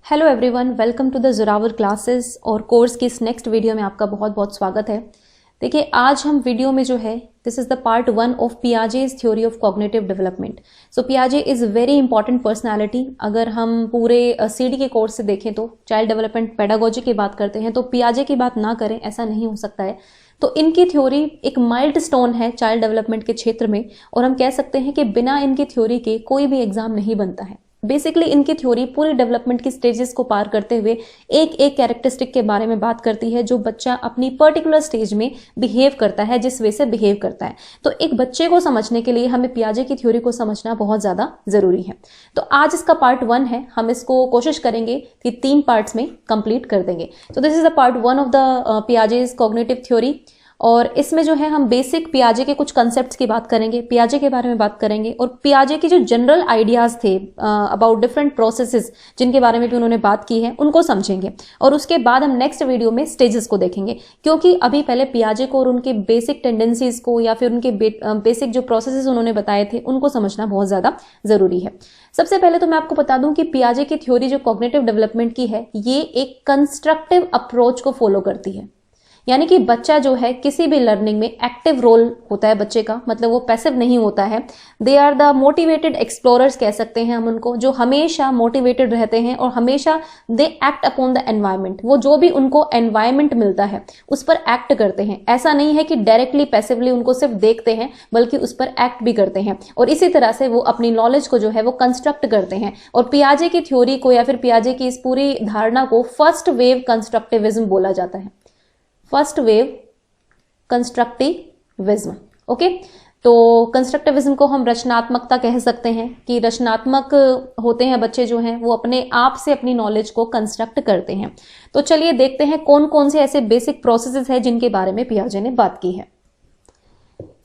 Hello everyone, welcome to the Zorawar classes और course की इस नेक्स्ट वीडियो में आपका बहुत बहुत स्वागत है। देखिए, आज हम वीडियो में जो है this is the part 1 of Piaget's theory of cognitive development. So पियाजे इज वेरी इंपॉर्टेंट पर्सनालिटी। अगर हम पूरे सीडी के कोर्स से देखें तो चाइल्ड डेवलपमेंट पेडागोजी की बात करते हैं तो पियाजे की बात ना करें ऐसा नहीं हो सकता है। तो इनकी थ्योरी एक माइल्ड स्टोन है चाइल्ड डेवलपमेंट के क्षेत्र में, और हम कह सकते हैं कि बिना इनकी थ्योरी के कोई भी एग्जाम नहीं बनता है। बेसिकली इनकी थ्योरी पूरी डेवलपमेंट की स्टेजेस को पार करते हुए एक एक कैरेक्टरिस्टिक के बारे में बात करती है जो बच्चा अपनी पर्टिकुलर स्टेज में बिहेव करता है, जिस वे से बिहेव करता है। तो एक बच्चे को समझने के लिए हमें पियाजे की थ्योरी को समझना बहुत ज्यादा जरूरी है। तो आज इसका पार्ट 1 है, हम इसको कोशिश करेंगे कि 3 पार्ट्स में कंप्लीट कर देंगे। तो this is the part 1 of the Piaget's cognitive theory, और इसमें जो है हम बेसिक पियाजे के कुछ कंसेप्ट्स की बात करेंगे, पियाजे के बारे में बात करेंगे और पियाजे की जो जनरल आइडियाज थे अबाउट डिफरेंट प्रोसेसेस जिनके बारे में भी उन्होंने बात की है उनको समझेंगे। और उसके बाद हम नेक्स्ट वीडियो में स्टेजेस को देखेंगे, क्योंकि अभी पहले पियाजे को और उनके बेसिक टेंडेंसीज को या फिर उनके बेसिक जो प्रोसेसेस उन्होंने बताए थे उनको समझना बहुत ज्यादा जरूरी है। सबसे पहले तो मैं आपको बता दूं कि पियाजे की थ्योरी जो कॉग्निटिव डेवलपमेंट की है ये एक कंस्ट्रक्टिव अप्रोच को फॉलो करती है। यानी कि बच्चा जो है किसी भी लर्निंग में एक्टिव रोल होता है बच्चे का, मतलब वो पैसिव नहीं होता है। They are the motivated explorers कह सकते हैं हम उनको, जो हमेशा मोटिवेटेड रहते हैं और हमेशा they act upon the environment. वो जो भी उनको एनवायरमेंट मिलता है उस पर एक्ट करते हैं। ऐसा नहीं है कि डायरेक्टली पैसिवली उनको सिर्फ देखते हैं, बल्कि उस पर एक्ट भी करते हैं और इसी तरह से वो अपनी नॉलेज को जो है वो कंस्ट्रक्ट करते हैं। और पियाजे की थ्योरी को या फिर पियाजे की इस पूरी धारणा को फर्स्ट वेव कंस्ट्रक्टिविज्म बोला जाता है। First wave constructivism. ओके, तो कंस्ट्रक्टिविज्म को हम रचनात्मकता कह सकते हैं कि रचनात्मक होते हैं बच्चे जो हैं वो अपने आप से अपनी नॉलेज को कंस्ट्रक्ट करते हैं। तो चलिए देखते हैं कौन कौन से ऐसे बेसिक प्रोसेसेस हैं जिनके बारे में पियाजे ने बात की है।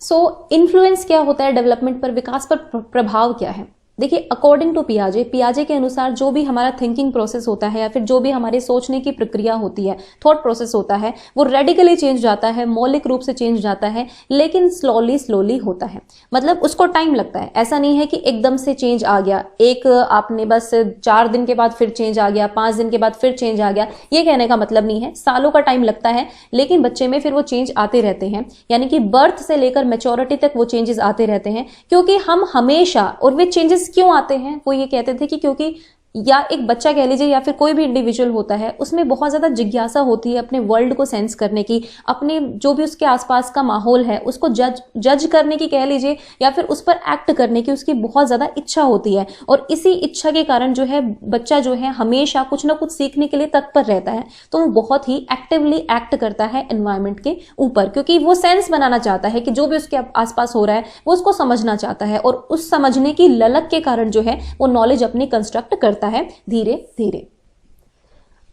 सो इन्फ्लुएंस क्या होता है डेवलपमेंट पर, विकास पर प्रभाव क्या है। देखिए, अकॉर्डिंग टू पियाजे, पियाजे के अनुसार जो भी हमारा थिंकिंग प्रोसेस होता है या फिर जो भी हमारे सोचने की प्रक्रिया होती है, थॉट प्रोसेस होता है, वो रेडिकली चेंज जाता है, मौलिक रूप से चेंज जाता है, लेकिन स्लोली होता है। मतलब उसको टाइम लगता है। ऐसा नहीं है कि एकदम से चेंज आ गया, एक आपने बस 4 दिन के बाद फिर चेंज आ गया, 5 दिन के बाद फिर चेंज आ गया, ये कहने का मतलब नहीं है। सालों का टाइम लगता है, लेकिन बच्चे में फिर वो चेंज आते रहते हैं। यानी कि बर्थ से लेकर मैच्योरिटी तक वो चेंजेस आते रहते हैं, क्योंकि हम हमेशा, और वे चेंजेस क्यों आते हैं वो ये कहते थे कि क्योंकि या एक बच्चा कह लीजिए या फिर कोई भी इंडिविजुअल होता है, उसमें बहुत ज्यादा जिज्ञासा होती है अपने वर्ल्ड को सेंस करने की, अपने जो भी उसके आसपास का माहौल है उसको जज करने की कह लीजिए या फिर उस पर एक्ट करने की उसकी बहुत ज्यादा इच्छा होती है। और इसी इच्छा के कारण जो है बच्चा जो है हमेशा कुछ ना कुछ सीखने के लिए तत्पर रहता है। तो वो बहुत ही एक्टिवली एक्ट करता है एनवायरमेंट के ऊपर, क्योंकि वो सेंस बनाना चाहता है कि जो भी उसके आसपास हो रहा है वो उसको समझना चाहता है, और उस समझने की ललक के कारण जो है वो नॉलेज अपनी कंस्ट्रक्ट करता है धीरे धीरे।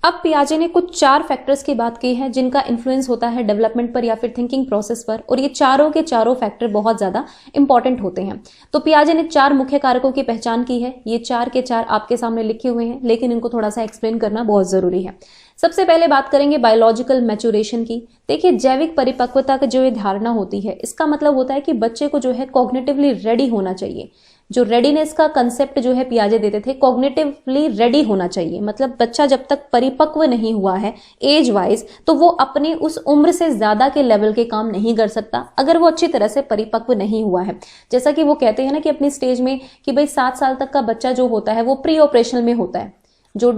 अब पियाजे ने कुछ 4 फैक्टर्स की बात की है जिनका इन्फ्लुएंस होता है डेवलपमेंट पर या फिर थिंकिंग प्रोसेस पर, और ये चारों के चारों फैक्टर बहुत ज्यादा इंपॉर्टेंट होते हैं। तो पियाजे ने 4 मुख्य कारकों की पहचान की है। ये 4 के 4 आपके सामने लिखे हुए हैं, लेकिन इनको थोड़ा सा एक्सप्लेन करना बहुत जरूरी है। सबसे पहले बात करेंगे बायोलॉजिकल मैच्योरेशन की। देखिए, जैविक परिपक्वता की जो ये धारणा होती है, इसका मतलब होता है कि बच्चे को जो है कॉग्निटिवली रेडी होना चाहिए। जो रेडीनेस का कंसेप्ट जो है पियाजे देते थे, कॉग्निटिवली रेडी होना चाहिए। मतलब बच्चा जब तक परिपक्व नहीं हुआ है एज वाइज, तो वो अपनी उस उम्र से ज्यादा के लेवल के काम नहीं कर सकता अगर वो अच्छी तरह से परिपक्व नहीं हुआ है। जैसा कि वो कहते हैं ना कि अपनी स्टेज में कि भाई 7 साल तक का बच्चा जो होता है वो प्री ऑपरेशनल में होता है। जो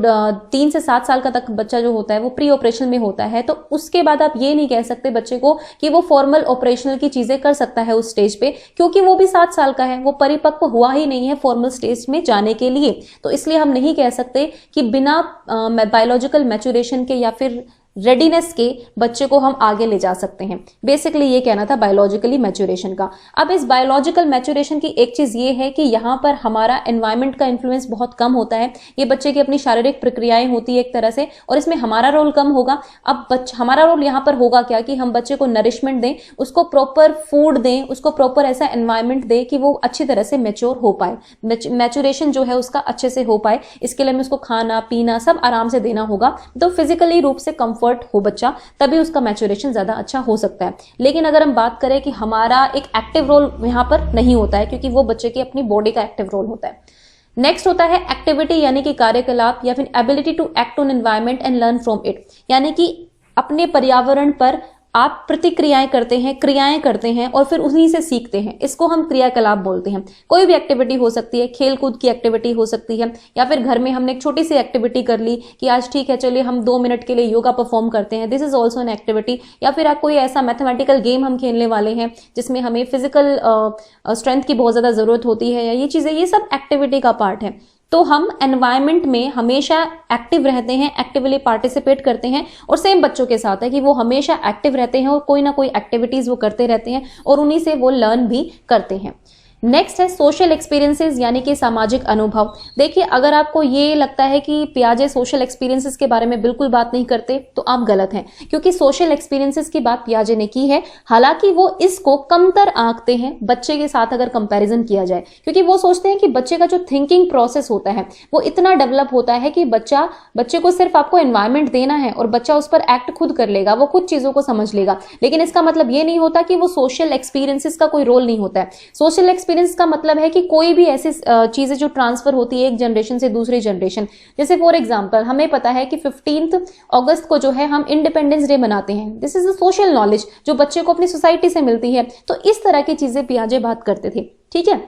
3 से 7 साल का तक बच्चा जो होता है वो प्री ऑपरेशनल में होता है। तो उसके बाद आप ये नहीं कह सकते बच्चे को कि वो फॉर्मल ऑपरेशनल की चीजें कर सकता है उस स्टेज पे, क्योंकि वो भी 7 साल का है, वो परिपक्व हुआ ही नहीं है फॉर्मल स्टेज में जाने के लिए। तो इसलिए हम नहीं कह सकते कि बिना बायोलॉजिकल मैच्योरेशन के या फिर रेडीनेस के बच्चे को हम आगे ले जा सकते हैं। बेसिकली ये कहना था बायोलॉजिकली मैच्योरेशन का। अब इस बायोलॉजिकल मैच्योरेशन की एक चीज ये है कि यहाँ पर हमारा एनवायरमेंट का इन्फ्लुएंस बहुत कम होता है। ये बच्चे की अपनी शारीरिक प्रक्रियाएं होती है एक तरह से, और इसमें हमारा रोल कम होगा। अब हमारा रोल यहाँ पर होगा क्या कि हम बच्चे को नरिशमेंट दें, उसको प्रॉपर फूड दें, उसको प्रॉपर ऐसा एनवायरमेंट दें कि वो अच्छी तरह से मैच्योर हो पाए, मैच्योरेशन जो है उसका अच्छे से हो पाए। इसके लिए हमें उसको खाना पीना सब आराम से देना होगा, तो फिजिकली रूप से कंफर्ट हो बच्चा, तभी उसका मैच्योरेशन ज्यादा अच्छा हो सकता है। लेकिन अगर हम बात करें कि हमारा एक एक्टिव रोल यहाँ पर नहीं होता है, क्योंकि वो बच्चे की अपनी बॉडी का एक्टिव रोल होता है। नेक्स्ट होता है एक्टिविटी यानी कि कार्यकलाप या फिर ability to act on environment and learn from it, यानी कि अपने पर्यावरण पर आप प्रतिक्रियाएं करते हैं, क्रियाएं करते हैं और फिर उन्हीं से सीखते हैं, इसको हम क्रियाकलाप बोलते हैं। कोई भी एक्टिविटी हो सकती है, खेल कूद की एक्टिविटी हो सकती है, या फिर घर में हमने एक छोटी सी एक्टिविटी कर ली कि आज ठीक है चलिए हम 2 मिनट के लिए योगा परफॉर्म करते हैं, this is also an activity. या फिर आप कोई ऐसा मैथमेटिकल गेम हम खेलने वाले हैं जिसमें हमें फिजिकल स्ट्रेंथ की बहुत ज्यादा जरूरत होती है, या ये चीजें, ये सब एक्टिविटी का पार्ट है। तो हम एनवायरनमेंट में हमेशा एक्टिव रहते हैं, एक्टिवली पार्टिसिपेट करते हैं, और सेम बच्चों के साथ है कि वो हमेशा एक्टिव रहते हैं और कोई ना कोई एक्टिविटीज वो करते रहते हैं और उन्हीं से वो लर्न भी करते हैं। नेक्स्ट है सोशल एक्सपीरियंसेस यानी कि सामाजिक अनुभव। देखिए, अगर आपको ये लगता है कि पियाजे सोशल एक्सपीरियंसेस के बारे में बिल्कुल बात नहीं करते तो आप गलत हैं, क्योंकि सोशल एक्सपीरियंसेस की बात पियाजे ने की है। हालांकि वो इसको कमतर आंकते हैं बच्चे के साथ अगर कंपैरिजन किया जाए, क्योंकि वो सोचते हैं कि बच्चे का जो थिंकिंग प्रोसेस होता है वो इतना डेवलप होता है कि बच्चे को सिर्फ आपको एनवायरमेंट देना है और बच्चा उस पर एक्ट खुद कर लेगा, वो खुद चीजों को समझ लेगा। लेकिन इसका मतलब ये नहीं होता कि वो सोशल एक्सपीरियंसेस का कोई रोल नहीं होता है। सोशल एक्सपीरियंस का मतलब है कि कोई भी ऐसी चीजें जो ट्रांसफर होती है एक जनरेशन से दूसरी जनरेशन, जैसे फॉर एग्जांपल हमें पता है कि 15 अगस्त को जो है हम इंडिपेंडेंस डे मनाते हैं, this is a social knowledge जो बच्चे को अपनी सोसाइटी से मिलती है। तो इस तरह की चीजें पियाजे बात करते थे। ठीक है,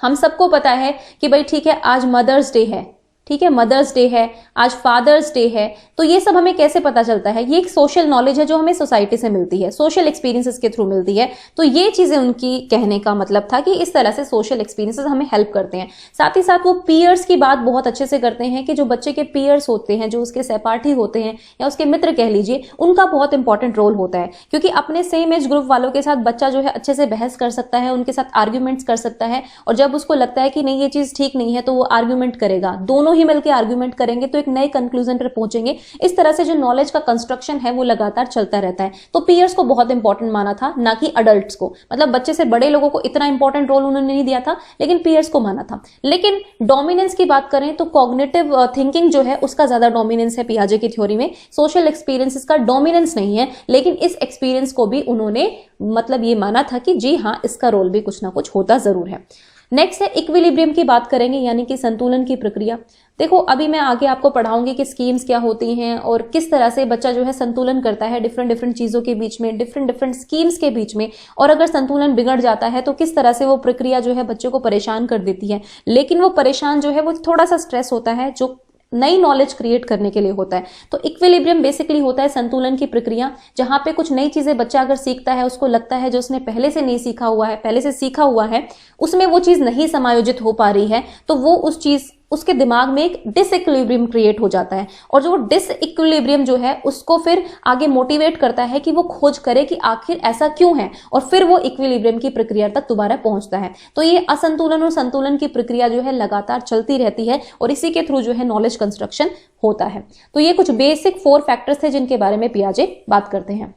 हम सबको पता है कि भाई ठीक है आज मदर्स डे है, ठीक है, मदर्स डे है, आज फादर्स डे है, तो ये सब हमें कैसे पता चलता है? ये एक सोशल नॉलेज है जो हमें सोसाइटी से मिलती है, सोशल एक्सपीरियंसेस के थ्रू मिलती है। तो ये चीजें उनकी कहने का मतलब था कि इस तरह से सोशल एक्सपीरियंसेस हमें हेल्प करते हैं। साथ ही साथ वो पीयर्स की बात बहुत अच्छे से करते हैं कि जो बच्चे के पीयर्स होते हैं, जो उसके सहपाठी होते हैं या उसके मित्र कह लीजिए, उनका बहुत इंपॉर्टेंट रोल होता है, क्योंकि अपने सेम एज ग्रुप वालों के साथ बच्चा जो है अच्छे से बहस कर सकता है, उनके साथ आर्ग्यूमेंट्स कर सकता है, और जब उसको लगता है कि नहीं ये चीज ठीक नहीं है तो वो आर्ग्यूमेंट करेगा, दोनों ही मिलकर आर्ग्यूमेंट करेंगे तो एक नए कंक्लूजन पर पहुंचेंगे। इस तरह से जो नॉलेज का कंस्ट्रक्शन है वो लगातार चलता रहता है। तो पीयर्स को बहुत इंपॉर्टेंट माना था, ना कि अडल्ट्स को। मतलब बच्चे से बड़े लोगों को इतना इंपॉर्टेंट रोल उन्होंने नहीं दिया था, लेकिन पीयर्स को माना था। लेकिन डोमिनेंस की बात करें तो कॉग्निटिव थिंकिंग जो है उसका ज्यादा डोमिनेंस है पियाजे की थ्योरी में। सोशल एक्सपीरियंसेस का डोमिनेंस नहीं है, लेकिन इस एक्सपीरियंस को भी उन्होंने मतलब ये माना था कि जी हाँ, इसका रोल भी कुछ ना कुछ होता जरूर है। नेक्स्ट है इक्विलिब्रियम की बात करेंगे, यानी कि संतुलन की प्रक्रिया। देखो, अभी मैं आगे आपको पढ़ाऊंगी कि स्कीम्स क्या होती हैं और किस तरह से बच्चा जो है संतुलन करता है डिफरेंट चीजों के बीच में, डिफरेंट स्कीम्स के बीच में, और अगर संतुलन बिगड़ जाता है तो किस तरह से वो प्रक्रिया जो है बच्चे को परेशान कर देती है। लेकिन वो परेशान जो है वो थोड़ा सा स्ट्रेस होता है जो नई नॉलेज क्रिएट करने के लिए होता है। तो इक्विलिब्रियम बेसिकली होता है संतुलन की प्रक्रिया, जहां पे कुछ नई चीजें बच्चा अगर सीखता है, उसको लगता है जो उसने पहले से नहीं सीखा हुआ है, पहले से सीखा हुआ है, उसमें वो चीज नहीं समायोजित हो पा रही है, तो वो उस चीज उसके दिमाग में एक डिसइक्विलिब्रियम क्रिएट हो जाता है। और जो डिसइक्विलिब्रियम जो है उसको फिर आगे मोटिवेट करता है कि वो खोज करे कि आखिर ऐसा क्यों है, और फिर वो इक्विलिब्रियम की प्रक्रिया तक दोबारा पहुंचता है। तो ये असंतुलन और संतुलन की प्रक्रिया जो है लगातार चलती रहती है, और इसी के थ्रू जो है नॉलेज कंस्ट्रक्शन होता है। तो ये कुछ बेसिक 4 फैक्टर्स थे जिनके बारे में पियाजे बात करते हैं।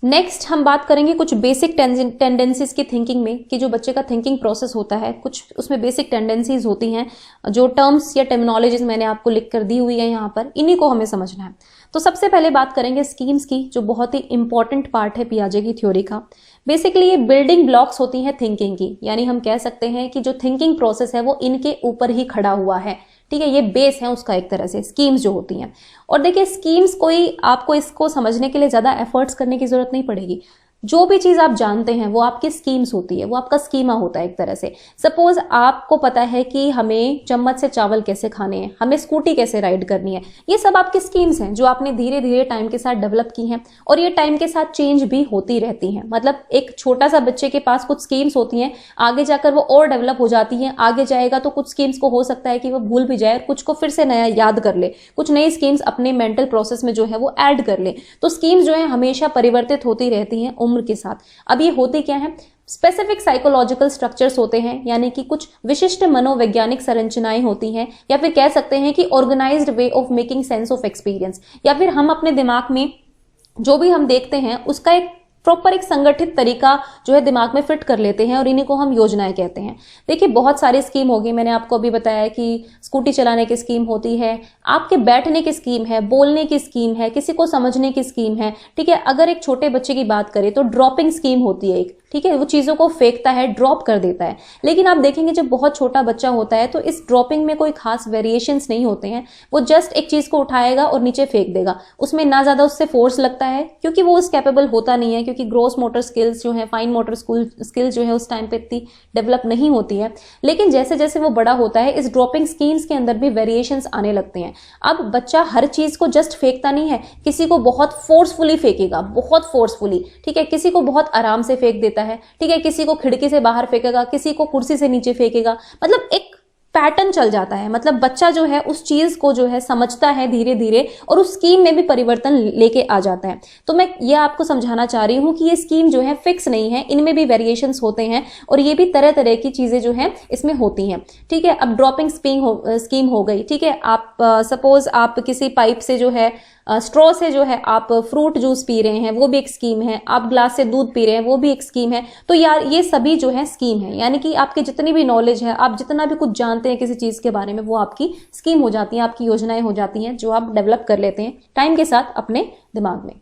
नेक्स्ट हम बात करेंगे कुछ बेसिक टेंडेंसीज की थिंकिंग में, कि जो बच्चे का थिंकिंग प्रोसेस होता है, कुछ उसमें बेसिक टेंडेंसीज होती हैं, जो टर्म्स या टर्मिनोलॉजीज मैंने आपको लिख कर दी हुई है यहाँ पर, इन्हीं को हमें समझना है। तो सबसे पहले बात करेंगे स्कीम्स की, जो बहुत ही इंपॉर्टेंट पार्ट है पियाजे की थ्योरी का। बेसिकली ये बिल्डिंग ब्लॉक्स होती हैं थिंकिंग की, यानी हम कह सकते हैं कि जो थिंकिंग प्रोसेस है वो इनके ऊपर ही खड़ा हुआ है। ठीक है, ये बेस है उसका एक तरह से, स्कीम्स जो होती हैं। और देखिए, स्कीम्स कोई आपको इसको समझने के लिए ज्यादा एफर्ट्स करने की जरूरत नहीं पड़ेगी। जो भी चीज आप जानते हैं वो आपकी स्कीम्स होती है, वो आपका स्कीमा होता है एक तरह से। सपोज आपको पता है कि हमें चम्मच से चावल कैसे खाने हैं, हमें स्कूटी कैसे राइड करनी है, ये सब आपकी स्कीम्स हैं जो आपने धीरे धीरे टाइम के साथ डेवलप की हैं, और ये टाइम के साथ चेंज भी होती रहती हैं। मतलब एक छोटा सा बच्चे के पास कुछ स्कीम्स होती हैं, आगे जाकर वो और डेवलप हो जाती हैं, आगे जाएगा तो कुछ स्कीम्स को हो सकता है कि वो भूल भी जाए और कुछ को फिर से नया याद कर ले, कुछ नई स्कीम्स अपने मेंटल प्रोसेस में जो है वो ऐड कर ले। तो स्कीम्स जो है हमेशा परिवर्तित होती रहती हैं उम्र के साथ। अब ये होते क्या है? स्पेसिफिक साइकोलॉजिकल स्ट्रक्चर्स होते हैं, यानी कि कुछ विशिष्ट मनोवैज्ञानिक संरचनाएं होती हैं, या फिर कह सकते हैं कि organised way of making sense of experience, या फिर हम अपने दिमाग में जो भी हम देखते हैं उसका एक प्रॉपर एक संगठित तरीका जो है दिमाग में फिट कर लेते हैं, और इन्हीं को हम योजनाएं कहते हैं। देखिए, बहुत सारी स्कीम होगी, मैंने आपको अभी बताया कि स्कूटी चलाने की स्कीम होती है, आपके बैठने की स्कीम है, बोलने की स्कीम है, किसी को समझने की स्कीम है। ठीक है, अगर एक छोटे बच्चे की बात करें तो ड्रॉपिंग स्कीम होती है एक, ठीक है, वो चीज़ों को फेंकता है, ड्रॉप कर देता है। लेकिन आप देखेंगे जब बहुत छोटा बच्चा होता है तो इस ड्रॉपिंग में कोई खास वेरिएशंस नहीं होते हैं, वो जस्ट एक चीज़ को उठाएगा और नीचे फेंक देगा, उसमें ना ज़्यादा उससे फोर्स लगता है क्योंकि वो उस कैपेबल होता नहीं है, क्योंकि ग्रोस मोटर स्किल्स जो है, फाइन मोटर स्किल्स जो है उस टाइम पे इतनी डेवलप नहीं होती है। लेकिन जैसे जैसे वो बड़ा होता है इस ड्रॉपिंग स्कीम्स के अंदर भी वेरिएशंस आने लगते हैं। अब बच्चा हर चीज़ को जस्ट फेंकता नहीं है, किसी को बहुत फोर्सफुली फेंकेगा, बहुत फोर्सफुली, ठीक है, किसी को बहुत आराम से फेंक देता है, ठीक है, किसी को खिड़की से बाहर फेंकेगा, किसी को कुर्सी से नीचे फेंकेगा, मतलब एक पैटर्न चल जाता है। मतलब बच्चा जो है उस चीज को जो है समझता है धीरे धीरे और उस स्कीम में भी परिवर्तन लेके आ जाता है। तो मैं ये आपको समझाना चाह रही हूं कि ये स्कीम जो है फिक्स नहीं है, इनमें भी वेरिएशंस होते हैं और ये भी तरह तरह की चीजें जो है इसमें होती हैं, ठीक है। अब ड्रॉपिंग स्कीम हो गई, ठीक है। आप सपोज आप किसी पाइप से जो है स्ट्रॉ से जो है आप फ्रूट जूस पी रहे हैं, वो भी एक स्कीम है। आप ग्लास से दूध पी रहे हैं, वो भी एक स्कीम है। तो यार ये सभी जो है स्कीम है, यानी कि आपकी जितनी भी नॉलेज है, आप जितना भी कुछ जानते हैं किसी चीज के बारे में, वो आपकी स्कीम हो जाती है, आपकी योजनाएं हो जाती हैं जो आप डेवलप कर लेते हैं टाइम के साथ अपने दिमाग में।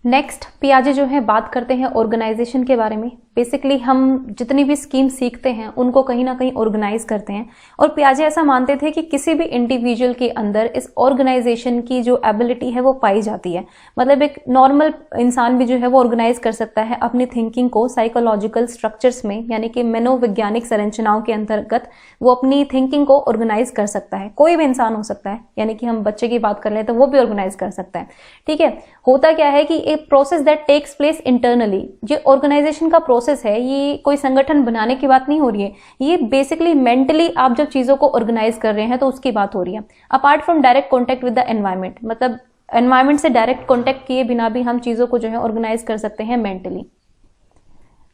नेक्स्ट पियाजे जो है बात करते हैं ऑर्गेनाइजेशन के बारे में। बेसिकली हम जितनी भी स्कीम सीखते हैं उनको कहीं ना कहीं ऑर्गेनाइज करते हैं और पियाजे ऐसा मानते थे कि किसी भी इंडिविजुअल के अंदर इस ऑर्गेनाइजेशन की जो एबिलिटी है वो पाई जाती है। मतलब एक नॉर्मल इंसान भी जो है वो ऑर्गेनाइज कर सकता है अपनी थिंकिंग को साइकोलॉजिकल स्ट्रक्चर्स में, यानी कि मनोवैज्ञानिक संरचनाओं के अंतर्गत वो अपनी थिंकिंग को ऑर्गेनाइज कर सकता है। कोई भी इंसान हो सकता है, यानी कि हम बच्चे की बात कर लें तो वो भी ऑर्गेनाइज कर सकता है, ठीक है। होता क्या है कि एक process that takes place internally, ये ऑर्गेनाइजेशन का प्रोसेस है, ये कोई संगठन बनाने की बात नहीं हो रही है, ये बेसिकली मेंटली आप जब चीजों को ऑर्गेनाइज कर रहे हैं तो उसकी बात हो रही है। Apart from direct contact with the environment, मतलब एनवायरमेंट से डायरेक्ट कॉन्टेक्ट किए बिना भी हम चीजों को जो है ऑर्गेनाइज कर सकते हैं मेंटली।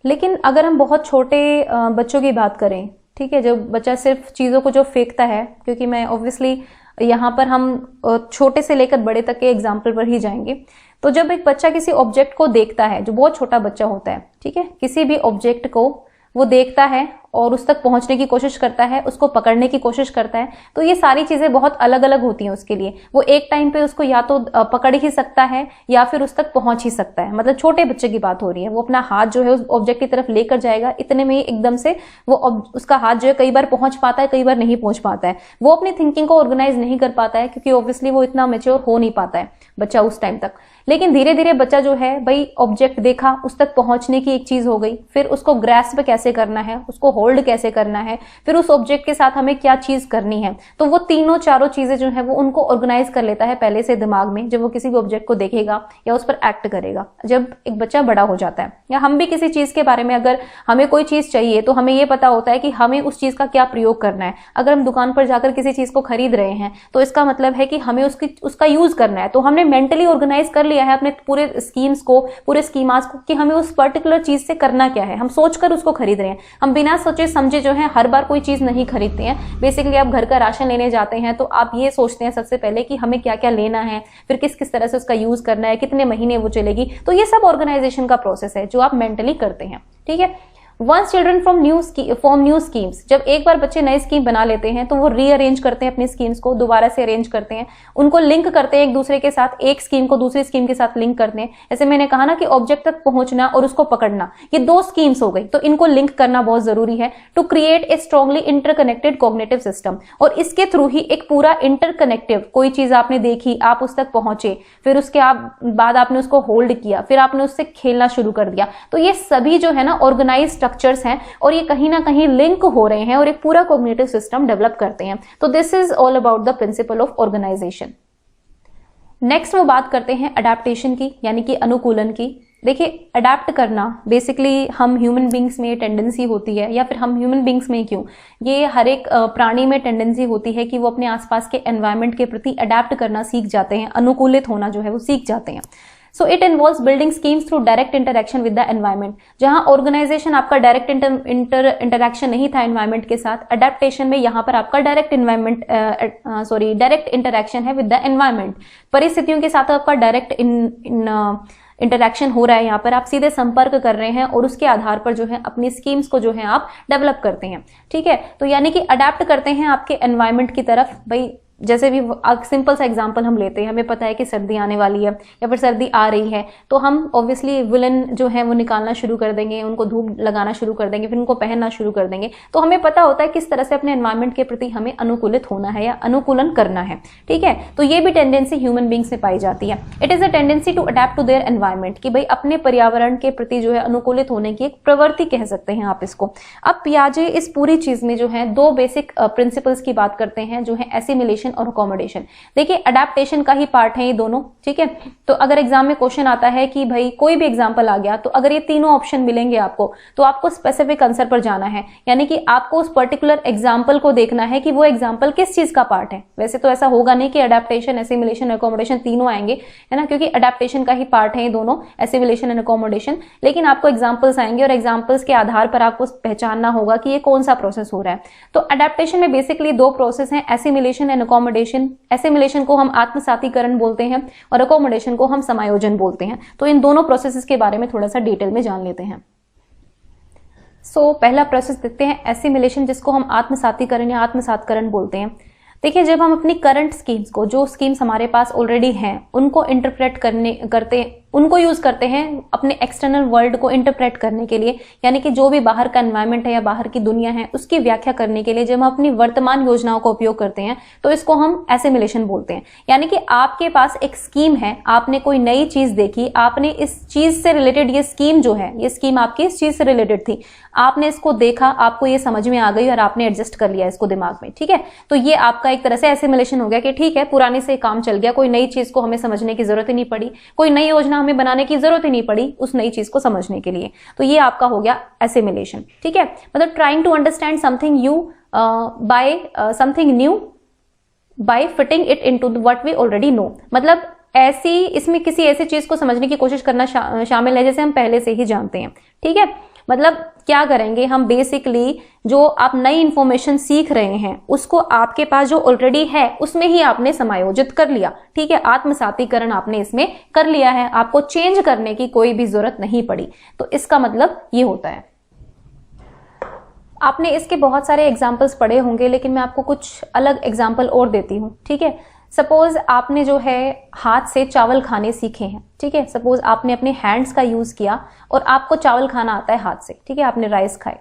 लेकिन अगर हम बहुत छोटे बच्चों की बात करें, ठीक है, जो बच्चा सिर्फ चीजों को जो फेंकता है, क्योंकि मैं ऑब्वियसली यहाँ पर हम छोटे से लेकर बड़े तक के एग्जाम्पल पर ही जाएंगे। तो जब एक बच्चा किसी ऑब्जेक्ट को देखता है, जो बहुत छोटा बच्चा होता है, ठीक है, किसी भी ऑब्जेक्ट को वो देखता है और उस तक पहुंचने की कोशिश करता है, उसको पकड़ने की कोशिश करता है, तो ये सारी चीजें बहुत अलग अलग होती हैं उसके लिए। वो एक टाइम पे उसको या तो पकड़ ही सकता है या फिर उस तक पहुंच ही सकता है। मतलब छोटे बच्चे की बात हो रही है, वो अपना हाथ जो है उस ऑब्जेक्ट की तरफ लेकर जाएगा, इतने में ही एकदम से वो उसका हाथ जो है कई बार पहुंच पाता है, कई बार नहीं पहुंच पाता है। वो अपनी थिंकिंग को ऑर्गेनाइज नहीं कर पाता है क्योंकि ऑब्वियसली वो इतना मैच्योर हो नहीं पाता है बच्चा उस टाइम तक। लेकिन धीरे धीरे बच्चा जो है भाई ऑब्जेक्ट देखा, उस तक पहुंचने की एक चीज हो गई, फिर उसको ग्रैस्प कैसे करना है, उसको होल्ड कैसे करना है, फिर उस ऑब्जेक्ट के साथ हमें क्या चीज करनी है, तो वो तीनों चारों चीजें जो है वो उनको ऑर्गेनाइज कर लेता है पहले से दिमाग में, जब वो किसी भी ऑब्जेक्ट को देखेगा या उस पर एक्ट करेगा। जब एक बच्चा बड़ा हो जाता है, या हम भी किसी चीज के बारे में अगर हमें कोई चीज चाहिए तो हमें ये पता होता है कि हमें उस चीज का क्या प्रयोग करना है। अगर हम दुकान पर जाकर किसी चीज को खरीद रहे हैं तो इसका मतलब है कि हमें उसका यूज करना है। तो हमने मेंटली ऑर्गेनाइज कर लिया है अपने पूरे स्कीम्स को, पूरे स्कीमास को, कि हमें उस पर्टिकुलर चीज से करना क्या है। हम सोचकर उसको खरीद रहे हैं, हम बिना सोचे समझे जो है हर बार कोई चीज नहीं खरीदते हैं। बेसिकली आप घर का राशन लेने जाते हैं तो आप ये सोचते हैं सबसे पहले कि हमें क्या क्या लेना है, फिर किस किस तरह से उसका यूज करना है, कितने महीने वो चलेगी। तो ये सब ऑर्गेनाइजेशन का प्रोसेस है जो आप मेंटली करते हैं, ठीक है। Once children form new schemes, जब एक बार बच्चे नई स्कीम बना लेते हैं तो वो रीअरेंज करते हैं अपनी स्कीम्स को, दोबारा से अरेंज करते हैं, उनको लिंक करते हैं एक दूसरे के साथ, एक स्कीम को दूसरी स्कीम के साथ लिंक करते हैं। जैसे मैंने कहा ना कि ऑब्जेक्ट तक पहुंचना और उसको पकड़ना, ये दो स्कीम्स हो गई, तो इनको लिंक करना बहुत जरूरी है to create a strongly interconnected cognitive system. और इसके थ्रू ही एक पूरा इंटरकनेक्टिव, कोई चीज आपने देखी, आप उस तक पहुंचे, फिर उसके बाद आपने उसको होल्ड किया, फिर आपने उससे खेलना शुरू कर दिया, तो ये सभी जो है ना ऑर्गेनाइज स्ट्रक्चर्स हैं और ये कहीं ना कहीं लिंक हो रहे हैं और एक पूरा कॉग्निटिव सिस्टम डेवलप करते हैं। तो this is all about the principle of organisation. Next वो बात करते हैं अडेप्टेशन की, यानी कि अनुकूलन की। देखिए, अडेप्ट करना बेसिकली हम ह्यूमन बींग्स में टेंडेंसी होती है, या फिर हम ह्यूमन बींग्स में क्यों, ये हर एक प्राणी में टेंडेंसी होती है कि वो अपने आसपास के एनवायरनमेंट के प्रति अडेप्ट करना सीख जाते हैं, अनुकूलित होना जो है वो सीख जाते हैं। So it involves building schemes through direct interaction with the environment। जहां ऑर्गेनाइजेशन आपका डायरेक्ट इंटरैक्शन नहीं था एनवायरनमेंट के साथ, अडेप्टेशन में यहाँ पर आपका डायरेक्ट इंटरैक्शन है विद द एनवायरनमेंट। परिस्थितियों के साथ आपका डायरेक्ट इंटरैक्शन हो रहा है, यहाँ पर आप सीधे संपर्क कर रहे हैं और उसके आधार पर जो है अपनी स्कीम्स को जो है आप डेवलप करते हैं, ठीक है। तो यानी कि अडेप्ट करते हैं आपके एनवायरनमेंट की तरफ। भाई जैसे भी सिंपल सा एग्जांपल हम लेते हैं, हमें पता है कि सर्दी आने वाली है या फिर सर्दी आ रही है, तो हम ऑब्वियसली वुलन जो है वो निकालना शुरू कर देंगे, उनको धूप लगाना शुरू कर देंगे, फिर उनको पहनना शुरू कर देंगे। तो हमें पता होता है किस तरह से अपने एनवायरमेंट के प्रति हमें अनुकूलित होना है या अनुकूलन करना है, ठीक है। तो ये भी टेंडेंसी ह्यूमन बींग्स में पाई जाती है। It is a tendency to adapt to their environment, कि भाई अपने पर्यावरण के प्रति जो है अनुकूलित होने की एक प्रवृत्ति कह सकते हैं आप इसको। अब पियाजे इस पूरी चीज में जो है दो बेसिक प्रिंसिपल्स की बात करते हैं, जो है एसिमिलेशन और अकोमोडेशन। देखिए अडेप्टेशन का ही पार्ट है ये दोनों, ठीक है। तो अगर एग्जाम में क्वेश्चन आता है कि भाई कोई भी एग्जांपल आ गया, तो अगर ये तीनों ऑप्शन मिलेंगे आपको, तो आपको स्पेसिफिक आंसर पर जाना है, यानी कि आपको उस पर्टिकुलर एग्जांपल को देखना है कि वो एग्जांपल किस चीज का पार्ट है। वैसे तो ऐसा होगा नहीं कि अडेप्टेशन, एसिमिलेशन, अकोमोडेशन तीनों आएंगे, है ना, क्योंकि अडेप्टेशन का ही पार्ट है ये दोनों, एसिमिलेशन एंड अकोमोडेशन। लेकिन आपको एग्जांपल्स आएंगे और एग्जांपल्स के आधार पर आपको पहचानना होगा कि ये कौन सा प्रोसेस हो रहा है। तो अडेप्टेशन में बेसिकली दो प्रोसेस हैं, एसिमिलेशन एंड अकोमोडेशन। एसिमिलेशन को हम आत्मसातीकरण बोलते हैं और अकोमोडेशन को हम समायोजन बोलते हैं। तो इन दोनों प्रोसेसेस के बारे में थोड़ा सा डिटेल में जान लेते हैं। पहला प्रोसेस देखते हैं एसिमिलेशन, जिसको हम आत्मसातीकरण या आत्मसातकरण बोलते हैं। देखिए जब हम अपनी करंट स्कीम्स को, जो स्कीम्स हमारे पास ऑलरेडी हैं, उनको इंटरप्रेट उनको यूज करते हैं अपने एक्सटर्नल वर्ल्ड को इंटरप्रेट करने के लिए, यानी कि जो भी बाहर का एनवायरनमेंट है या बाहर की दुनिया है उसकी व्याख्या करने के लिए जब हम अपनी वर्तमान योजनाओं का उपयोग करते हैं, तो इसको हम एसिमिलेशन बोलते हैं। यानी कि आपके पास एक स्कीम है, आपने कोई नई चीज देखी, आपने इस चीज से रिलेटेड, ये स्कीम जो है, ये स्कीम आपकी इस चीज से रिलेटेड थी, आपने इसको देखा, आपको ये समझ में आ गई और आपने एडजस्ट कर लिया इसको दिमाग में, ठीक है। तो ये आपका एक तरह से एसिमिलेशन हो गया कि ठीक है, पुराने से काम चल गया, कोई नई चीज को हमें समझने की जरूरत ही नहीं पड़ी, कोई नई योजना हमें बनाने की जरूरत ही नहीं पड़ी उस नई चीज को समझने के लिए। तो ये आपका हो गया एसिमिलेशन, ठीक है। मतलब trying to understand something you by something new by fitting it into what we already know. मतलब इसमें किसी ऐसी चीज को समझने की कोशिश करना शामिल है जैसे हम पहले से ही जानते हैं, ठीक है। मतलब क्या करेंगे हम, बेसिकली जो आप नई इंफॉर्मेशन सीख रहे हैं उसको आपके पास जो ऑलरेडी है उसमें ही आपने समायोजित कर लिया, ठीक है। आत्मसातीकरण आपने इसमें कर लिया है, आपको चेंज करने की कोई भी जरूरत नहीं पड़ी। तो इसका मतलब ये होता है। आपने इसके बहुत सारे एग्जाम्पल्स पढ़े होंगे, लेकिन मैं आपको कुछ अलग एग्जाम्पल और देती हूँ, ठीक है। सपोज आपने जो है हाथ से चावल खाने सीखे हैं, ठीक है। सपोज आपने अपने हैंड्स का यूज किया और आपको चावल खाना आता है हाथ से, ठीक है, आपने राइस खाए।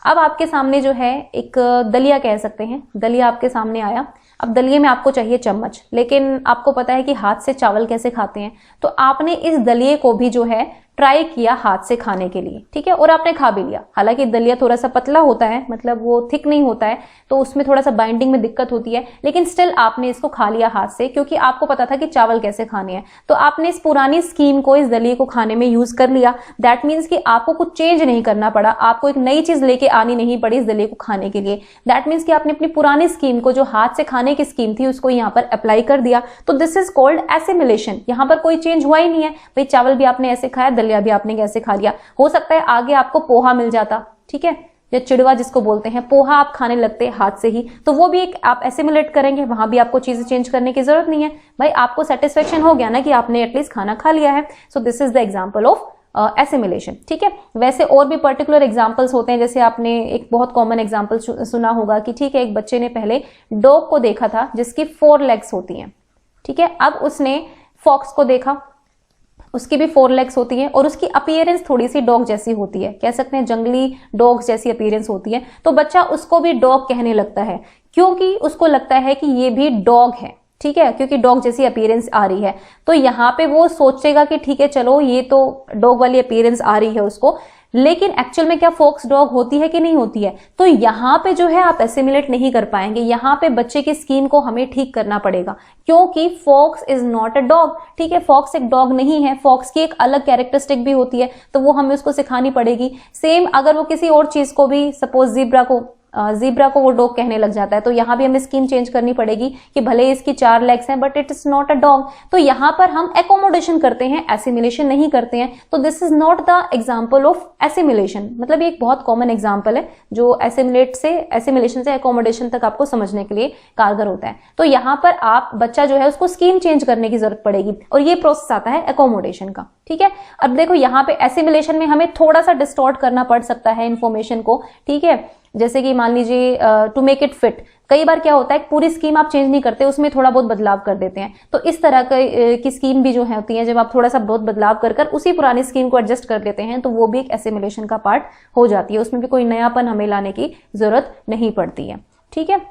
अब आपके सामने जो है एक दलिया कह सकते हैं, दलिया आपके सामने आया। अब दलिये में आपको चाहिए चम्मच, लेकिन आपको पता है कि हाथ से चावल कैसे खाते हैं, तो आपने इस दलिये को भी जो है ट्राई किया हाथ से खाने के लिए, ठीक है, और आपने खा भी लिया। हालांकि दलिया थोड़ा सा पतला होता है, मतलब वो थिक नहीं होता है, तो उसमें थोड़ा सा बाइंडिंग में दिक्कत होती है, लेकिन स्टिल आपने इसको खा लिया हाथ से, क्योंकि आपको पता था कि चावल कैसे खाने हैं। तो आपने इस पुरानी स्कीम को इस दलिये को खाने में यूज कर लिया। दैट मीन्स कि आपको कुछ चेंज नहीं करना पड़ा, आपको एक नई चीज लेके आनी नहीं पड़ी इस दलिये को खाने के लिए। दैट मीन्स कि आपने अपनी पुरानी स्कीम को, जो हाथ से खाने की स्कीम थी, उसको यहाँ पर अप्लाई कर दिया। तो दिस इज कॉल्ड एसिमिलेशन। यहाँ पर कोई चेंज हुआ ही नहीं है, भाई चावल भी आपने ऐसे खाया, दलिया भी आपने ऐसे खा लिया। हो सकता है आगे आपको पोहा मिल जाता, ठीक है, या चिड़वा जिसको बोलते हैं, पोहा आप खाने लगते हाथ से ही, तो वो भी एक आप एसिमिलेट करेंगे, वहां भी आपको चीजें चेंज करने की जरूरत नहीं है। भाई आपको सेटिस्फेक्शन हो गया ना कि आपने एटलीस्ट खाना खा लिया है। So this is the example of assimilation, ठीक है। वैसे और भी पर्टिकुलर एग्जांपल्स होते हैं, जैसे आपने एक बहुत कॉमन एग्जांपल सुना होगा कि ठीक है, एक बच्चे ने पहले डॉग को देखा था जिसकी 4 लेग्स होती हैं, ठीक है। अब उसने फॉक्स को देखा, उसकी भी 4 लेग्स होती है और उसकी अपीयरेंस थोड़ी सी डॉग जैसी होती है, कह सकते हैं जंगली डॉग्स जैसी अपीयरेंस होती है। तो बच्चा उसको भी डॉग कहने लगता है, क्योंकि उसको लगता है कि ये भी डॉग है, ठीक है, क्योंकि डॉग जैसी अपीयरेंस आ रही है। तो यहाँ पे वो सोचेगा कि ठीक है चलो ये तो डॉग वाली अपीयरेंस आ रही है उसको, लेकिन एक्चुअल में क्या फॉक्स डॉग होती है कि नहीं होती है। तो यहाँ पे जो है आप एसिमिलेट नहीं कर पाएंगे, यहाँ पे बच्चे की स्कीम को हमें ठीक करना पड़ेगा, क्योंकि fox is not a dog, ठीक है। फॉक्स एक डॉग नहीं है, फॉक्स की एक अलग कैरेक्टरिस्टिक भी होती है, तो वो हमें उसको सिखानी पड़ेगी। सेम अगर वो किसी और चीज को भी, सपोज ज़ीब्रा को वो डॉग कहने लग जाता है, तो यहाँ भी हमें स्कीम चेंज करनी पड़ेगी कि भले इसकी 4 लेग्स हैं but it is not a dog. तो यहाँ पर हम एकोमोडेशन करते हैं, एसिमिलेशन नहीं करते हैं। तो this is not the example of assimilation. मतलब ये एक बहुत कॉमन एग्जाम्पल है जो एसिमिलेशन से एकोमोडेशन तक आपको समझने के लिए कारगर होता है। तो यहाँ पर आप बच्चा जो है उसको स्कीम चेंज करने की जरूरत पड़ेगी और ये प्रोसेस आता है एकोमोडेशन का, ठीक है। अब देखो यहाँ पे एसिमिलेशन में हमें थोड़ा सा डिस्टॉर्ट करना पड़ सकता है इंफॉर्मेशन को, ठीक है। जैसे कि मान लीजिए टू मेक इट फिट, कई बार क्या होता है पूरी स्कीम आप चेंज नहीं करते, उसमें थोड़ा बहुत बदलाव कर देते हैं। तो इस तरह की स्कीम भी जो है होती है, जब आप थोड़ा सा बहुत बदलाव कर उसी पुरानी स्कीम को एडजस्ट कर देते हैं तो वो भी एक एसिमिलेशन का पार्ट हो जाती है, उसमें भी कोई नयापन हमें लाने की जरूरत नहीं पड़ती है। ठीक है,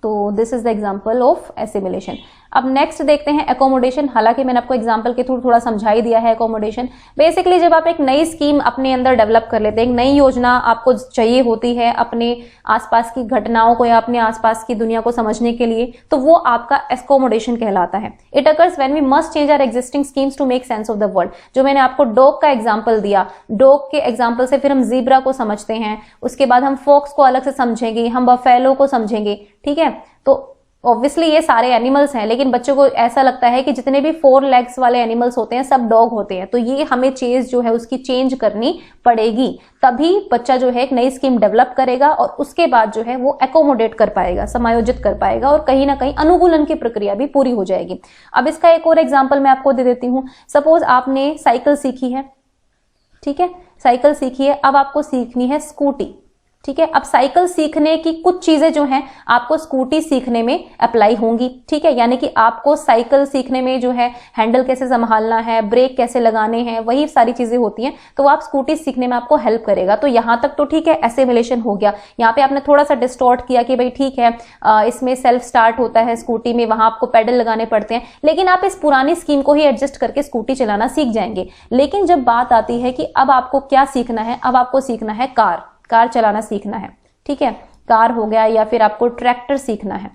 तो this is the example of assimilation. अब नेक्स्ट देखते हैं एकोमोडेशन। हालांकि मैंने आपको एग्जांपल के थ्रू थोड़ा समझा ही दिया है एकोमोडेशन। बेसिकली जब आप एक नई स्कीम अपने अंदर डेवलप कर लेते हैं, एक नई योजना आपको चाहिए होती है अपने आसपास की घटनाओं को या अपने आसपास की दुनिया को समझने के लिए, तो वो आपका एकोमोडेशन कहलाता है। It occurs when we must change our existing schemes to make sense of the world. जो मैंने आपको डॉग का एग्जाम्पल दिया, डॉग के एग्जाम्पल से फिर हम जीब्रा को समझते हैं, उसके बाद हम फॉक्स को अलग से समझेंगे, हम बफेलो को समझेंगे। ठीक है, तो ऑब्वियसली ये सारे एनिमल्स हैं, लेकिन बच्चों को ऐसा लगता है कि जितने भी 4 लेग्स वाले एनिमल्स होते हैं सब डॉग होते हैं, तो ये हमें चीज जो है उसकी चेंज करनी पड़ेगी, तभी बच्चा जो है एक नई स्कीम डेवलप करेगा और उसके बाद जो है वो एकोमोडेट कर पाएगा, समायोजित कर पाएगा और कहीं ना कहीं अनुकूलन की प्रक्रिया भी पूरी हो जाएगी। अब इसका एक और एग्जाम्पल मैं आपको दे देती हूं। सपोज आपने साइकिल सीखी है, ठीक है, साइकिल सीखी है, अब आपको सीखनी है स्कूटी। ठीक है, अब साइकिल सीखने की कुछ चीजें जो हैं आपको स्कूटी सीखने में अप्लाई होंगी। ठीक है, यानी कि आपको साइकिल सीखने में जो है हैंडल कैसे संभालना है, ब्रेक कैसे लगाने हैं, वही सारी चीजें होती हैं, तो आप स्कूटी सीखने में आपको हेल्प करेगा। तो यहां तक तो ठीक है, एसिमिलेशन हो गया। यहाँ पे आपने थोड़ा सा डिस्टॉर्ट किया कि भाई ठीक है इसमें सेल्फ स्टार्ट होता है स्कूटी में, वहां आपको पेडल लगाने पड़ते हैं, लेकिन आप इस पुरानी स्कीम को ही एडजस्ट करके स्कूटी चलाना सीख जाएंगे। लेकिन जब बात आती है कि अब आपको क्या सीखना है, अब आपको सीखना है कार चलाना सीखना है। ठीक है, कार हो गया, या फिर आपको ट्रैक्टर सीखना है,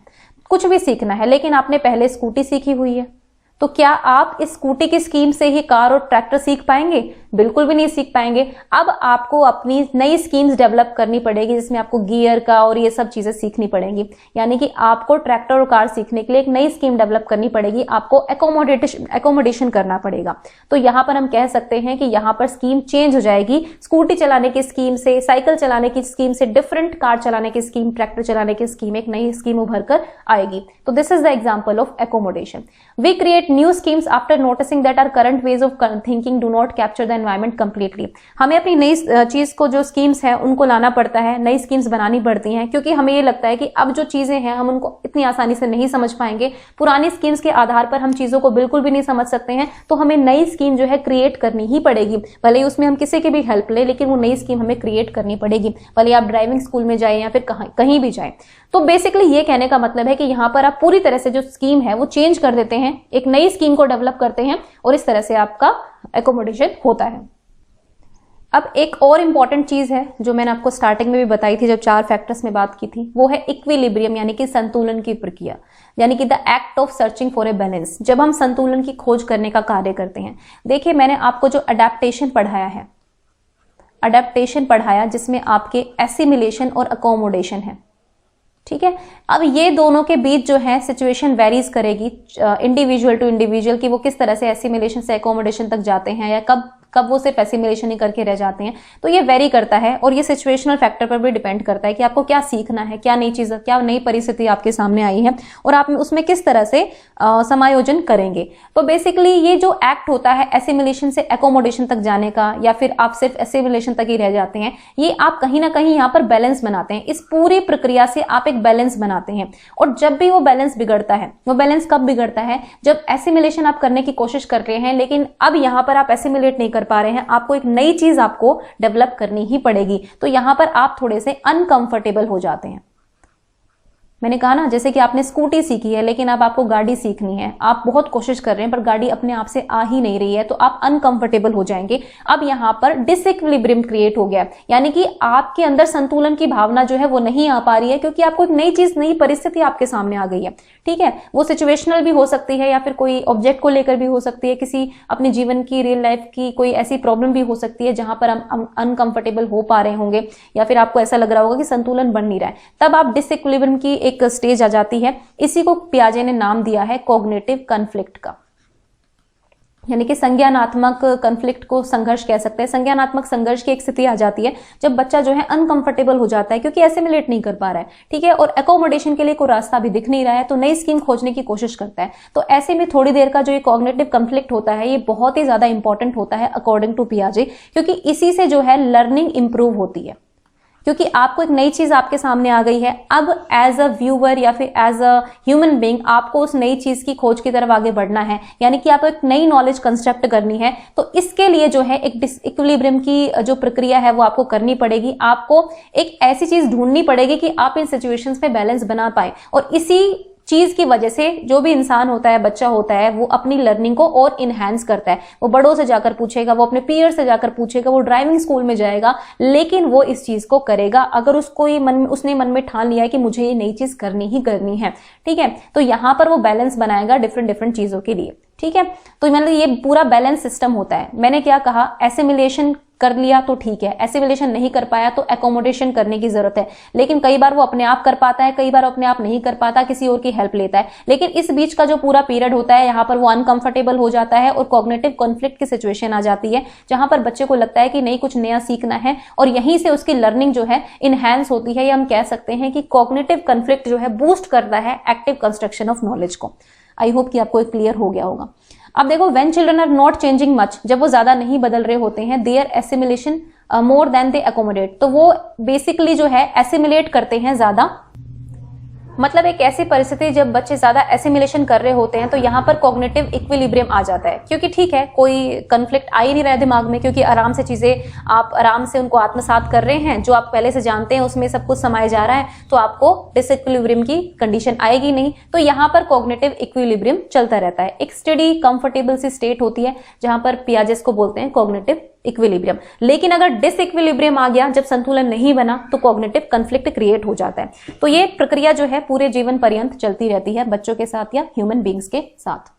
कुछ भी सीखना है, लेकिन आपने पहले स्कूटी सीखी हुई है, तो क्या आप इस स्कूटी की स्कीम से ही कार और ट्रैक्टर सीख पाएंगे? बिल्कुल भी नहीं सीख पाएंगे। अब आपको अपनी नई स्कीम्स डेवलप करनी पड़ेगी, जिसमें आपको गियर का और ये सब चीजें सीखनी पड़ेंगी। यानी कि आपको ट्रैक्टर और कार सीखने के लिए एक नई स्कीम डेवलप करनी पड़ेगी, आपको एकोमोडेशन करना पड़ेगा। तो यहां पर हम कह सकते हैं कि यहां पर स्कीम चेंज हो जाएगी, स्कूटी चलाने की स्कीम से, साइकिल चलाने की स्कीम से डिफरेंट कार चलाने की स्कीम, ट्रैक्टर चलाने की स्कीम, एक नई स्कीम उभर कर आएगी। तो this is the example of accommodation. We create new schemes after noticing that our current ways of thinking do not capture the environment completely। हमें अपनी नई चीज को, जो स्कीम्स है उनको लाना पड़ता है, नई स्कीम्स बनानी पड़ती हैं, क्योंकि हमें ये लगता है कि अब जो चीजें हैं हम उनको इतनी आसानी से नहीं समझ पाएंगे, पुरानी स्कीम्स के आधार पर हम चीजों को बिल्कुल भी नहीं समझ सकते हैं, तो हमें नई स्कीम जो है क्रिएट करनी ही पड़ेगी। भले ही उसमें हम किसी की भी हेल्प ले, लेकिन वो नई स्कीम हमें क्रिएट करनी पड़ेगी, भले आप ड्राइविंग स्कूल में जाए या फिर कहीं भी जाए। तो बेसिकली ये कहने का मतलब है कि यहां पर आप पूरी तरह से जो स्कीम है वो चेंज कर देते हैं, एक नई स्कीम को डेवलप करते हैं और इस तरह से आपका एकोमोडेशन होता है। अब एक और इंपॉर्टेंट चीज है जो मैंने आपको स्टार्टिंग में भी बताई थी जब 4 फैक्टर्स में बात की थी, वो है इक्विलिब्रियम, यानी कि संतुलन की प्रक्रिया, यानी कि the act of searching for a balance. जब हम संतुलन की खोज करने का कार्य करते हैं, देखिए मैंने आपको जो अडेप्टेशन पढ़ाया है, अडेप्टेशन पढ़ाया जिसमें आपके एसिमिलेशन और अकोमोडेशन है। ठीक है, अब ये दोनों के बीच जो है सिचुएशन वेरीज करेगी इंडिविजुअल टू इंडिविजुअल, कि वो किस तरह से एसिमिलेशन से अकोमोडेशन तक जाते हैं या कब वो सिर्फ एसिमिलेशन ही करके रह जाते हैं। तो ये वेरी करता है और ये सिचुएशनल फैक्टर पर भी डिपेंड करता है कि आपको क्या सीखना है, क्या नई चीज, क्या नई परिस्थिति आपके सामने आई है और आप उसमें किस तरह से समायोजन करेंगे। तो बेसिकली ये जो एक्ट होता है एसिमिलेशन से एकोमोडेशन तक जाने का, या फिर आप सिर्फ एसिमिलेशन तक ही रह जाते हैं, ये आप कहीं ना कहीं यहाँ पर बैलेंस बनाते हैं। इस पूरी प्रक्रिया से आप एक बैलेंस बनाते हैं, और जब भी वो बैलेंस बिगड़ता है, वो बैलेंस कब बिगड़ता है? जब एसिमिलेशन आप करने की कोशिश कर रहे हैं, लेकिन अब यहाँ पर आप एसिमिलेट नहीं कर पा रहे हैं, आपको एक नई चीज आपको डेवलप करनी ही पड़ेगी। तो यहां पर आप थोड़े से अनकंफर्टेबल हो जाते हैं। मैंने कहा ना, जैसे कि आपने स्कूटी सीखी है लेकिन अब आपको गाड़ी सीखनी है, आप बहुत कोशिश कर रहे हैं पर गाड़ी अपने आप से आ ही नहीं रही है, तो आप अनकंफर्टेबल हो जाएंगे। अब यहां पर डिसइक्विलिब्रियम क्रिएट हो गया, यानी कि आपके अंदर संतुलन की भावना जो है वो नहीं आ पा रही है, क्योंकि आपको एक नई चीज, नई परिस्थिति आपके सामने आ गई है। ठीक है, वो सिचुएशनल भी हो सकती है या फिर कोई ऑब्जेक्ट को लेकर भी हो सकती है, किसी अपने जीवन की, रियल लाइफ की कोई ऐसी प्रॉब्लम भी हो सकती है जहां पर हम अनकंफर्टेबल हो पा रहे होंगे, या फिर आपको ऐसा लग रहा होगा कि संतुलन बन नहीं रहा है, तब आप डिसइक्विलिब्रियम की एक स्टेज आ जाती है। इसी को पियाजे ने नाम दिया है कॉग्निटिव कॉन्फ्लिक्ट का, यानी कि संज्ञानात्मक कॉन्फ्लिक्ट को संघर्ष कह सकते हैं। संज्ञानात्मक संघर्ष की एक स्थिति आ जाती है जब बच्चा जो है अनकंफर्टेबल हो जाता है, क्योंकि एसिमिलेट नहीं कर पा रहा है। ठीक है, और एकोमोडेशन के लिए कोई रास्ता भी दिख नहीं रहा है, तो नई स्कीम खोजने की कोशिश करता है। तो ऐसे में थोड़ी देर का जो ये कॉग्निटिव कॉन्फ्लिक्ट होता है, ये बहुत ही ज्यादा इंपॉर्टेंट होता है अकॉर्डिंग टू पियाजे, क्योंकि इसी से जो है लर्निंग इंप्रूव होती है। क्योंकि आपको एक नई चीज आपके सामने आ गई है। अब एज अ व्यूअर या फिर एज अ ह्यूमन बीइंग आपको उस नई चीज की खोज की तरफ आगे बढ़ना है, यानी कि आपको एक नई नॉलेज कंस्ट्रक्ट करनी है। तो इसके लिए जो है एक डिसइक्विलिब्रियम की जो प्रक्रिया है वो आपको करनी पड़ेगी। आपको एक ऐसी चीज ढूंढनी पड़ेगी कि आप इन सिचुएशंस में बैलेंस बना पाए, और इसी चीज की वजह से जो भी इंसान होता है, बच्चा होता है, वो अपनी लर्निंग को और इनहैंस करता है। वो बड़ों से जाकर पूछेगा, वो अपने पीयर से जाकर पूछेगा, वो ड्राइविंग स्कूल में जाएगा, लेकिन वो इस चीज को करेगा अगर उसने मन में ठान लिया है कि मुझे ये नई चीज करनी ही करनी है। ठीक है, तो यहां पर वो बैलेंस बनाएगा डिफरेंट चीजों के लिए। ठीक है, तो मतलब ये पूरा बैलेंस सिस्टम होता है। मैंने क्या कहा, एसिमिलेशन कर लिया तो ठीक है, एसिमिलेशन नहीं कर पाया तो एकोमोडेशन करने की जरूरत है। लेकिन कई बार वो अपने आप कर पाता है, कई बार अपने आप नहीं कर पाता, किसी और की हेल्प लेता है। लेकिन इस बीच का जो पूरा पीरियड होता है, यहाँ पर वो अनकंफर्टेबल हो जाता है और कॉग्निटिव कॉन्फ्लिक्ट की सिचुएशन आ जाती है, जहां पर बच्चे को लगता है कि नहीं, कुछ नया सीखना है, और यहीं से उसकी लर्निंग जो है इनहैंस होती है, या हम कह सकते हैं कि कॉग्निटिव कॉन्फ्लिक्ट जो है बूस्ट करता है एक्टिव कंस्ट्रक्शन ऑफ नॉलेज को। आई होप कि आपको क्लियर हो गया होगा। अब देखो, when children are not changing much, जब वो ज्यादा नहीं बदल रहे होते हैं, there assimilation more than they accommodate, तो वो बेसिकली जो है एसिमिलेट करते हैं ज्यादा। मतलब एक ऐसी परिस्थिति जब बच्चे ज्यादा एसिमिलेशन कर रहे होते हैं, तो यहाँ पर कॉग्निटिव इक्विलिब्रियम आ जाता है। क्योंकि ठीक है, कोई कंफ्लिक्ट आ ही नहीं रहा है दिमाग में, क्योंकि आराम से चीजें आप आराम से उनको आत्मसात कर रहे हैं, जो आप पहले से जानते हैं उसमें सब कुछ समाया जा रहा है, तो आपको डिसइक्विलिब्रियम की कंडीशन आएगी नहीं। तो यहाँ पर कॉग्निटिव इक्विलिब्रियम चलता रहता है, एक स्टेडी कंफर्टेबल सी स्टेट होती है, जहां पर पियाजे को बोलते हैं कॉग्निटिव इक्विलिब्रियम। लेकिन अगर डिसइक्विलिब्रियम आ गया, जब संतुलन नहीं बना, तो कॉग्निटिव कॉन्फ्लिक्ट क्रिएट हो जाता है। तो ये प्रक्रिया जो है पूरे जीवन पर्यंत चलती रहती है बच्चों के साथ या ह्यूमन बींग्स के साथ।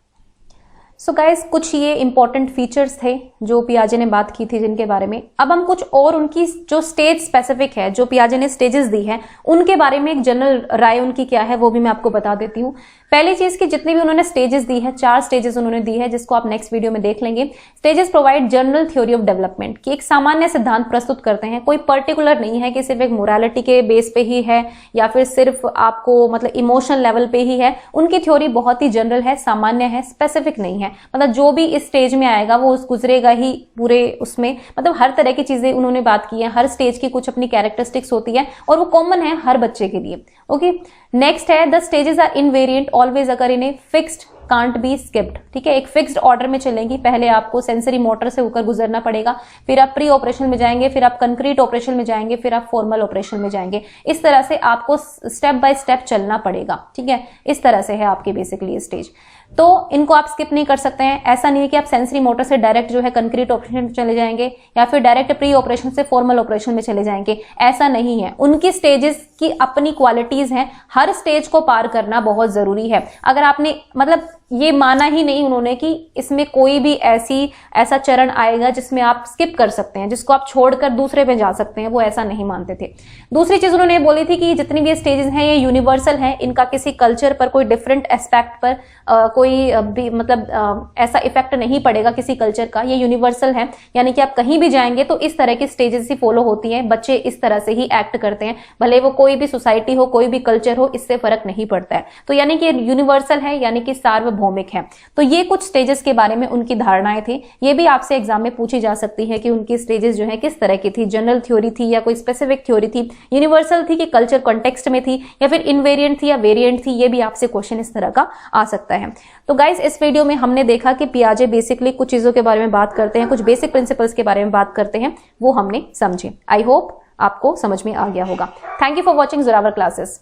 सो गाइस, कुछ ये इंपॉर्टेंट फीचर्स थे जो पियाजे ने बात की थी जिनके बारे में। अब हम कुछ और उनकी जो स्टेज स्पेसिफिक है, जो पियाजे ने स्टेजेस दी है, उनके बारे में एक जनरल राय उनकी क्या है वो भी मैं आपको बता देती हूँ। पहली चीज की जितनी भी उन्होंने स्टेजेस दी है, 4 स्टेजेस उन्होंने दी है, जिसको आप नेक्स्ट वीडियो में देख लेंगे। Stages provide general theory of development, की एक सामान्य सिद्धांत प्रस्तुत करते हैं। कोई पर्टिकुलर नहीं है कि सिर्फ एक मोरालिटी के बेस पे ही है या फिर सिर्फ आपको मतलब इमोशनल लेवल पे ही है। उनकी थ्योरी बहुत ही जनरल है, सामान्य है, स्पेसिफिक नहीं है। मतलब जो भी इस स्टेज में आएगा वो उस गुजरेगा ही पूरे उसमें, मतलब हर तरह की चीजें उन्होंने बात की है। हर स्टेज की कुछ अपनी कैरेक्टरिस्टिक्स होती है और वो कॉमन है हर बच्चे के लिए। ओके, नेक्स्ट है the stages are invariant always occur in a fixed can't be skipped. ठीक है, एक फिक्स्ड ऑर्डर में चलेंगी। पहले आपको सेंसरी मोटर से होकर गुजरना पड़ेगा, फिर आप प्री ऑपरेशन में जाएंगे, फिर आप कंक्रीट ऑपरेशन में जाएंगे, फिर आप फॉर्मल ऑपरेशन में जाएंगे। इस तरह से आपको स्टेप बाय स्टेप चलना पड़ेगा। ठीक है, इस तरह से है आपकी बेसिकली स्टेज। तो इनको आप स्किप नहीं कर सकते हैं। ऐसा नहीं है कि आप सेंसरी मोटर से डायरेक्ट जो है कंक्रीट ऑपरेशन में चले जाएंगे या फिर डायरेक्ट प्री ऑपरेशन से फॉर्मल ऑपरेशन में चले जाएंगे, ऐसा नहीं है। उनकी स्टेजेस की अपनी क्वालिटीज हैं, हर स्टेज को पार करना बहुत जरूरी है। अगर आपने मतलब ये माना ही नहीं उन्होंने कि इसमें कोई भी ऐसा चरण आएगा जिसमें आप स्किप कर सकते हैं, जिसको आप छोड़कर दूसरे पे जा सकते हैं, वो ऐसा नहीं मानते थे। दूसरी चीज उन्होंने बोली थी कि जितनी भी स्टेजेस हैं ये यूनिवर्सल हैं, इनका किसी कल्चर पर कोई डिफरेंट एस्पेक्ट पर कोई भी मतलब ऐसा इफेक्ट नहीं पड़ेगा किसी कल्चर का, ये यूनिवर्सल है। यानी कि आप कहीं भी जाएंगे तो इस तरह की स्टेजेस ही फॉलो होती हैं, बच्चे इस तरह से ही एक्ट करते हैं, भले वो कोई भी सोसाइटी हो, कोई भी कल्चर हो, इससे फर्क नहीं पड़ता है। तो यानी कि यूनिवर्सल है, यानी कि सार्वभौमिक है। तो ये कुछ स्टेजेस के बारे में उनकी धारणाएं थी। ये भी आपसे एग्जाम में पूछी जा सकती है कि उनकी स्टेजेस जो है किस तरह की थी, जनरल थ्योरी थी या कोई स्पेसिफिक थ्योरी थी, यूनिवर्सल थी कि कल्चर कॉन्टेक्स्ट में थी, या फिर इनवेरिएंट थी या वेरिएंट थी। ये भी आपसे क्वेश्चन इस तरह का आ सकता है। तो गाइस, इस वीडियो में हमने देखा कि पियाजे बेसिकली कुछ चीजों के बारे में बात करते हैं, कुछ बेसिक प्रिंसिपल्स के बारे में बात करते हैं, वो हमने समझे। आई होप आपको समझ में आ गया होगा। Thank you for watching Zorawar classes.